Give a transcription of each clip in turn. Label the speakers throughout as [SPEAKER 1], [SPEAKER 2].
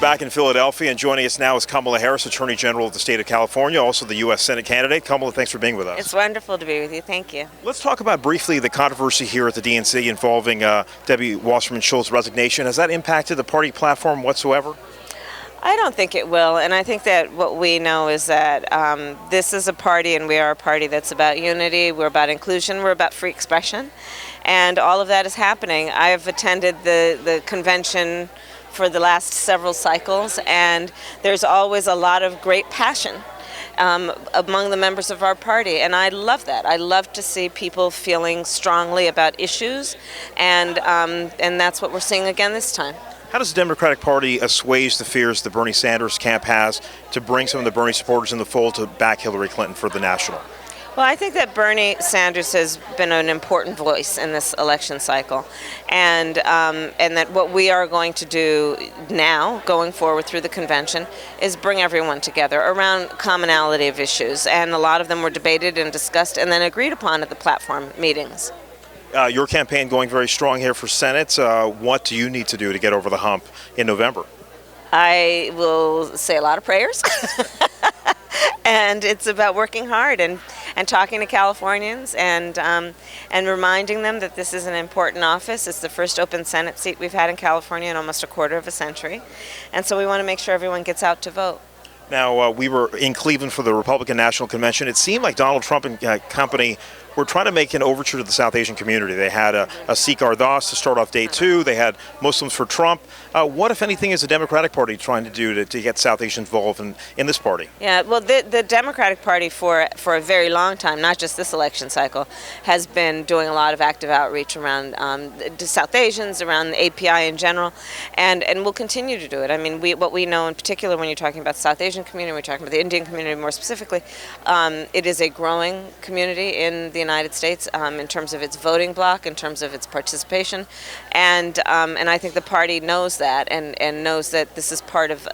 [SPEAKER 1] back in Philadelphia, and joining us now is Kamala Harris, Attorney General of the state of California, also the U.S. Senate candidate. Kamala, thanks for being with us.
[SPEAKER 2] It's wonderful to be with you. Thank you.
[SPEAKER 1] Let's talk about briefly the controversy here at the DNC involving Debbie Wasserman Schultz's resignation. Has that impacted the party platform whatsoever?
[SPEAKER 2] I don't think it will, and I think that what we know is that this is a party, and we are a party that's about unity, we're about inclusion, we're about free expression, and all of that is happening. I've attended the convention for the last several cycles, and there's always a lot of great passion among the members of our party, and I love that. I love to see people feeling strongly about issues, and that's what we're seeing again this time.
[SPEAKER 1] How does the Democratic Party assuage the fears the Bernie Sanders camp has to bring some of the Bernie supporters in the fold to back Hillary Clinton for the national?
[SPEAKER 2] Well, I think that Bernie Sanders has been an important voice in this election cycle, and that what we are going to do now, going forward through the convention, is bring everyone together around commonality of issues, and a lot of them were debated and discussed and then agreed upon at the platform meetings.
[SPEAKER 1] Your campaign going very strong here for Senate. What do you need to do to get over the hump in November?
[SPEAKER 2] I will say a lot of prayers, and it's about working hard and talking to Californians and reminding them that this is an important office. It's the first open Senate seat we've had in California in almost a quarter of a century, and so we want to make sure everyone gets out to vote.
[SPEAKER 1] Now, we were in Cleveland for the Republican National Convention. It seemed like Donald Trump and company were trying to make an overture to the South Asian community. They had a Sikh Ardas to start off day two. They had Muslims for Trump. What, if anything, is the Democratic Party trying to do to get South Asians involved in this party? Yeah,
[SPEAKER 2] well, the Democratic Party for a very long time, not just this election cycle, has been doing a lot of active outreach around South Asians, around the API in general, and we'll continue to do it. I mean, what we know in particular when you're talking about the South Asian community, we're talking about the Indian community more specifically, it is a growing community in the United States in terms of its voting bloc, in terms of its participation, and I think the party knows that and knows that this is part of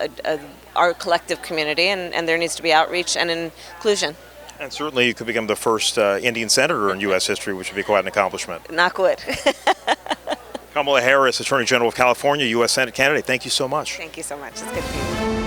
[SPEAKER 2] our collective community, and there needs to be outreach and inclusion.
[SPEAKER 1] And certainly you could become the first Indian senator in U.S. history, which would be quite an accomplishment.
[SPEAKER 2] Knock wood.
[SPEAKER 1] Kamala Harris, Attorney General of California, U.S. Senate candidate, thank you so much.
[SPEAKER 2] Thank you so much. It's good to be here.